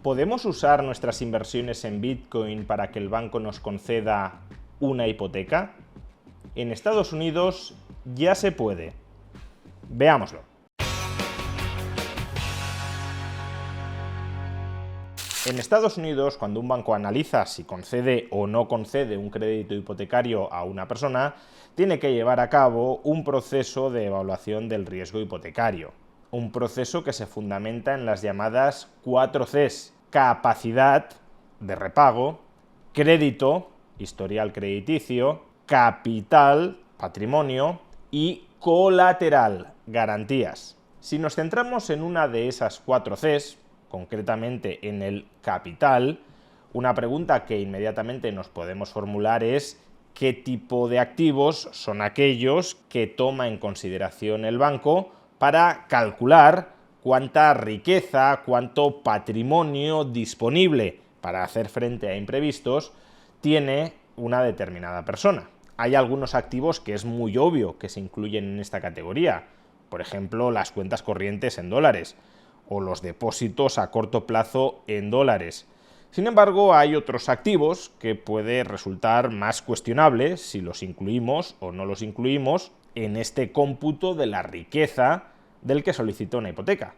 ¿Podemos usar nuestras inversiones en Bitcoin para que el banco nos conceda una hipoteca? En Estados Unidos ya se puede. Veámoslo. En Estados Unidos, cuando un banco analiza si concede o no concede un crédito hipotecario a una persona, tiene que llevar a cabo un proceso de evaluación del riesgo hipotecario. Un proceso que se fundamenta en las llamadas 4 Cs: capacidad de repago, crédito, historial crediticio, capital, patrimonio, y colateral, garantías. Si nos centramos en una de esas 4 Cs, concretamente en el capital, una pregunta que inmediatamente nos podemos formular es ¿qué tipo de activos son aquellos que toma en consideración el banco para calcular cuánta riqueza, cuánto patrimonio disponible para hacer frente a imprevistos tiene una determinada persona? Hay algunos activos que es muy obvio que se incluyen en esta categoría, por ejemplo, las cuentas corrientes en dólares o los depósitos a corto plazo en dólares. Sin embargo, hay otros activos que puede resultar más cuestionable si los incluimos o no los incluimos en este cómputo de la riqueza del que solicita una hipoteca.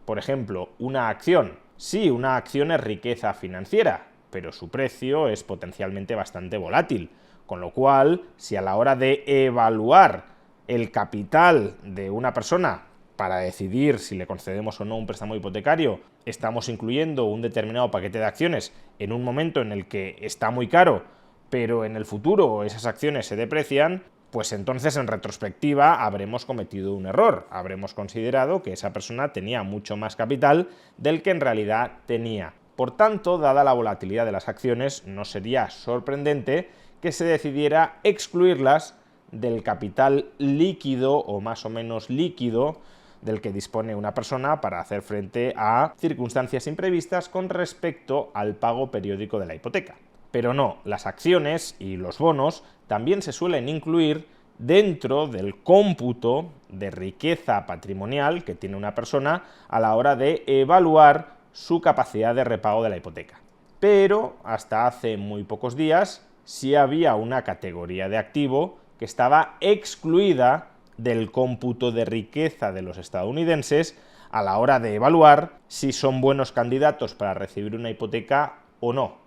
Por ejemplo, una acción. Sí, una acción es riqueza financiera, pero su precio es potencialmente bastante volátil, con lo cual, si a la hora de evaluar el capital de una persona para decidir si le concedemos o no un préstamo hipotecario, estamos incluyendo un determinado paquete de acciones en un momento en el que está muy caro, pero en el futuro esas acciones se deprecian, pues entonces en retrospectiva habremos cometido un error, habremos considerado que esa persona tenía mucho más capital del que en realidad tenía. Por tanto, dada la volatilidad de las acciones, no sería sorprendente que se decidiera excluirlas del capital líquido o más o menos líquido del que dispone una persona para hacer frente a circunstancias imprevistas con respecto al pago periódico de la hipoteca. Pero no, las acciones y los bonos también se suelen incluir dentro del cómputo de riqueza patrimonial que tiene una persona a la hora de evaluar su capacidad de repago de la hipoteca. Pero hasta hace muy pocos días sí había una categoría de activo que estaba excluida del cómputo de riqueza de los estadounidenses a la hora de evaluar si son buenos candidatos para recibir una hipoteca o no.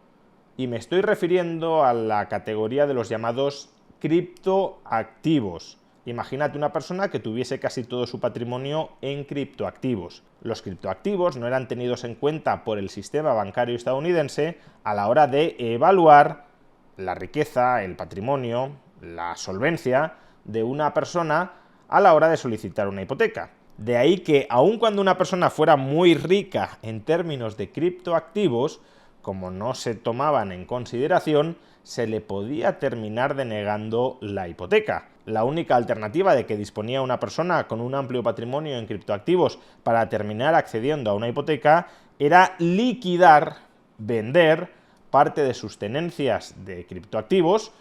Y me estoy refiriendo a la categoría de los llamados criptoactivos. Imagínate una persona que tuviese casi todo su patrimonio en criptoactivos. Los criptoactivos no eran tenidos en cuenta por el sistema bancario estadounidense a la hora de evaluar la riqueza, el patrimonio, la solvencia de una persona a la hora de solicitar una hipoteca. De ahí que, aun cuando una persona fuera muy rica en términos de criptoactivos, como no se tomaban en consideración, se le podía terminar denegando la hipoteca. La única alternativa de que disponía una persona con un amplio patrimonio en criptoactivos para terminar accediendo a una hipoteca era liquidar, vender parte de sus tenencias de criptoactivos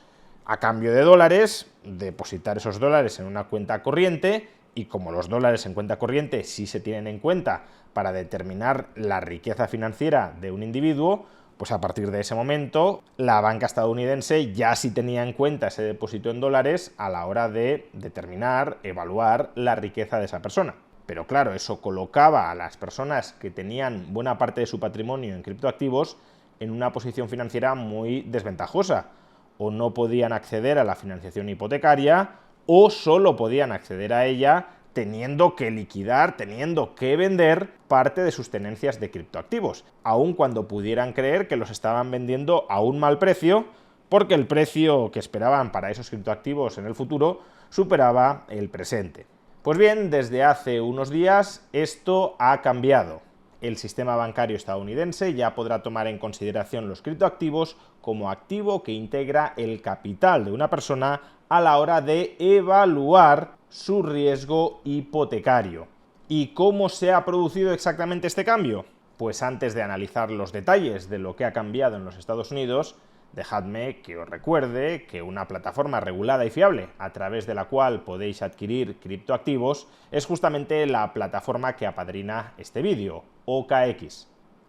a cambio de dólares, depositar esos dólares en una cuenta corriente, y como los dólares en cuenta corriente sí se tienen en cuenta para determinar la riqueza financiera de un individuo, pues a partir de ese momento la banca estadounidense ya sí tenía en cuenta ese depósito en dólares a la hora de determinar, evaluar la riqueza de esa persona. Pero claro, eso colocaba a las personas que tenían buena parte de su patrimonio en criptoactivos en una posición financiera muy desventajosa. O no podían acceder a la financiación hipotecaria, o solo podían acceder a ella teniendo que liquidar, teniendo que vender parte de sus tenencias de criptoactivos, aun cuando pudieran creer que los estaban vendiendo a un mal precio, porque el precio que esperaban para esos criptoactivos en el futuro superaba el presente. Pues bien, desde hace unos días esto ha cambiado. El sistema bancario estadounidense ya podrá tomar en consideración los criptoactivos como activo que integra el capital de una persona a la hora de evaluar su riesgo hipotecario. ¿Y cómo se ha producido exactamente este cambio? Pues antes de analizar los detalles de lo que ha cambiado en los Estados Unidos, dejadme que os recuerde que una plataforma regulada y fiable a través de la cual podéis adquirir criptoactivos es justamente la plataforma que apadrina este vídeo, OKX.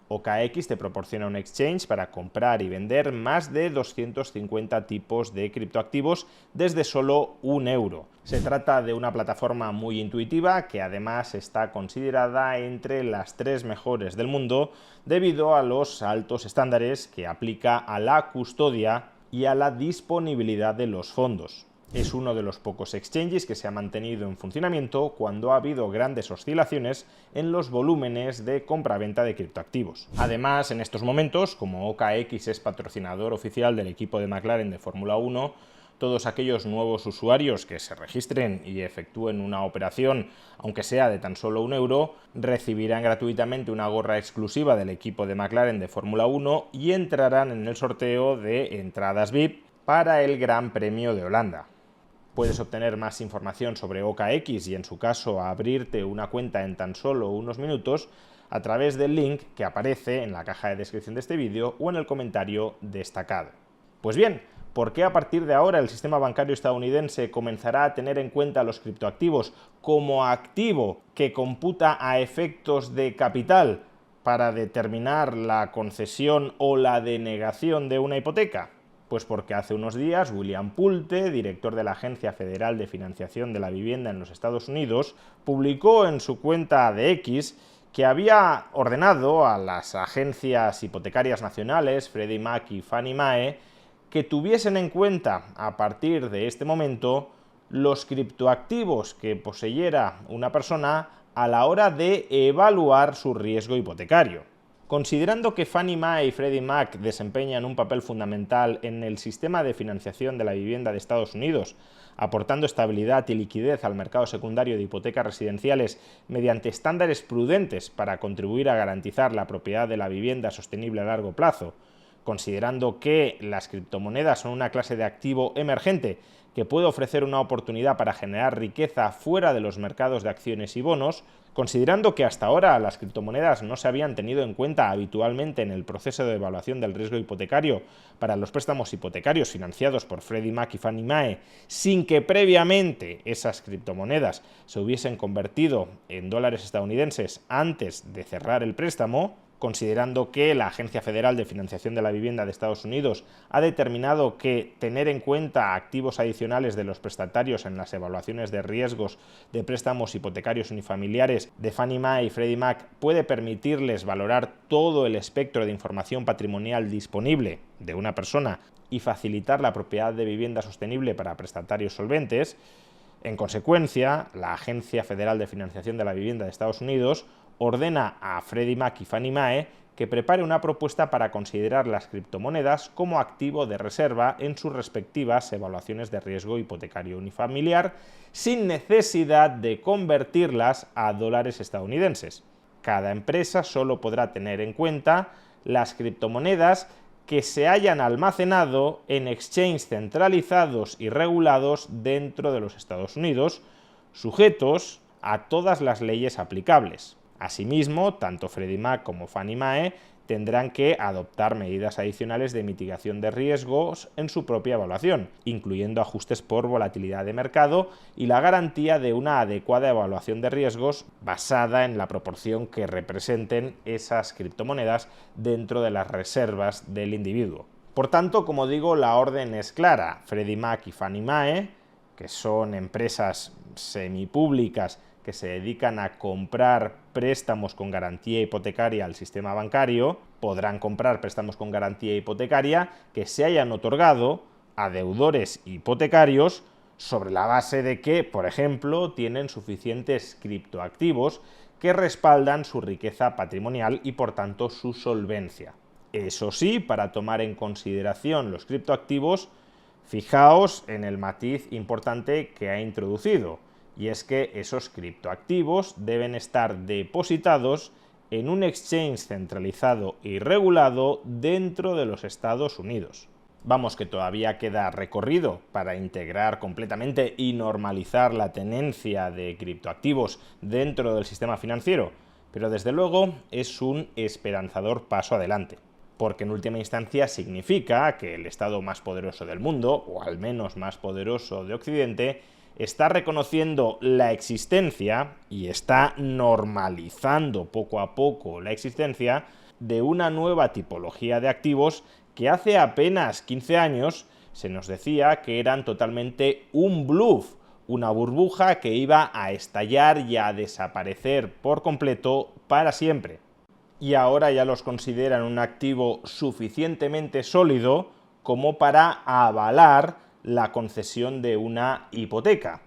OKX te proporciona un exchange para comprar y vender más de 250 tipos de criptoactivos desde solo €1. Se trata de una plataforma muy intuitiva que además está considerada entre las 3 mejores del mundo debido a los altos estándares que aplica a la custodia y a la disponibilidad de los fondos. Es uno de los pocos exchanges que se ha mantenido en funcionamiento cuando ha habido grandes oscilaciones en los volúmenes de compra-venta de criptoactivos. Además, en estos momentos, como OKX es patrocinador oficial del equipo de McLaren de Fórmula 1, todos aquellos nuevos usuarios que se registren y efectúen una operación, aunque sea de tan solo €1, recibirán gratuitamente una gorra exclusiva del equipo de McLaren de Fórmula 1 y entrarán en el sorteo de entradas VIP para el Gran Premio de Holanda. Puedes obtener más información sobre OKX y, en su caso, abrirte una cuenta en tan solo unos minutos a través del link que aparece en la caja de descripción de este vídeo o en el comentario destacado. Pues bien, ¿por qué a partir de ahora el sistema bancario estadounidense comenzará a tener en cuenta los criptoactivos como activo que computa a efectos de capital para determinar la concesión o la denegación de una hipoteca? Pues porque hace unos días William Pulte, director de la Agencia Federal de Financiación de la Vivienda en los Estados Unidos, publicó en su cuenta de X que había ordenado a las agencias hipotecarias nacionales, Freddie Mac y Fannie Mae, que tuviesen en cuenta a partir de este momento los criptoactivos que poseyera una persona a la hora de evaluar su riesgo hipotecario. Considerando que Fannie Mae y Freddie Mac desempeñan un papel fundamental en el sistema de financiación de la vivienda de Estados Unidos, aportando estabilidad y liquidez al mercado secundario de hipotecas residenciales mediante estándares prudentes para contribuir a garantizar la propiedad de la vivienda sostenible a largo plazo, considerando que las criptomonedas son una clase de activo emergente que puede ofrecer una oportunidad para generar riqueza fuera de los mercados de acciones y bonos, considerando que hasta ahora las criptomonedas no se habían tenido en cuenta habitualmente en el proceso de evaluación del riesgo hipotecario para los préstamos hipotecarios financiados por Freddie Mac y Fannie Mae, sin que previamente esas criptomonedas se hubiesen convertido en dólares estadounidenses antes de cerrar el préstamo, considerando que la Agencia Federal de Financiación de la Vivienda de Estados Unidos ha determinado que tener en cuenta activos adicionales de los prestatarios en las evaluaciones de riesgos de préstamos hipotecarios unifamiliares de Fannie Mae y Freddie Mac puede permitirles valorar todo el espectro de información patrimonial disponible de una persona y facilitar la propiedad de vivienda sostenible para prestatarios solventes. En consecuencia, la Agencia Federal de Financiación de la Vivienda de Estados Unidos ordena a Freddie Mac y Fannie Mae que prepare una propuesta para considerar las criptomonedas como activo de reserva en sus respectivas evaluaciones de riesgo hipotecario unifamiliar, sin necesidad de convertirlas a dólares estadounidenses. Cada empresa solo podrá tener en cuenta las criptomonedas que se hayan almacenado en exchanges centralizados y regulados dentro de los Estados Unidos, sujetos a todas las leyes aplicables. Asimismo, tanto Freddie Mac como Fannie Mae tendrán que adoptar medidas adicionales de mitigación de riesgos en su propia evaluación, incluyendo ajustes por volatilidad de mercado y la garantía de una adecuada evaluación de riesgos basada en la proporción que representen esas criptomonedas dentro de las reservas del individuo. Por tanto, como digo, la orden es clara. Freddie Mac y Fannie Mae, que son empresas semipúblicas que se dedican a comprar préstamos con garantía hipotecaria al sistema bancario, podrán comprar préstamos con garantía hipotecaria que se hayan otorgado a deudores hipotecarios sobre la base de que, por ejemplo, tienen suficientes criptoactivos que respaldan su riqueza patrimonial y, por tanto, su solvencia. Eso sí, para tomar en consideración los criptoactivos, fijaos en el matiz importante que ha introducido, y es que esos criptoactivos deben estar depositados en un exchange centralizado y regulado dentro de los Estados Unidos. Vamos, que todavía queda recorrido para integrar completamente y normalizar la tenencia de criptoactivos dentro del sistema financiero, pero desde luego es un esperanzador paso adelante, porque en última instancia significa que el Estado más poderoso del mundo, o al menos más poderoso de Occidente, está reconociendo la existencia y está normalizando poco a poco la existencia de una nueva tipología de activos que hace apenas 15 años se nos decía que eran totalmente un bluff, una burbuja que iba a estallar y a desaparecer por completo para siempre. Y ahora ya los consideran un activo suficientemente sólido como para avalar la concesión de una hipoteca.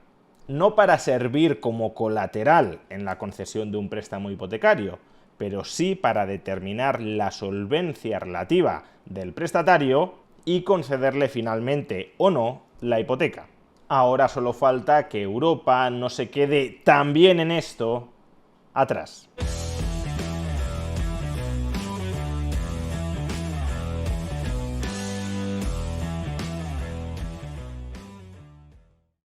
No para servir como colateral en la concesión de un préstamo hipotecario, pero sí para determinar la solvencia relativa del prestatario y concederle finalmente o no la hipoteca. Ahora solo falta que Europa no se quede también en esto atrás.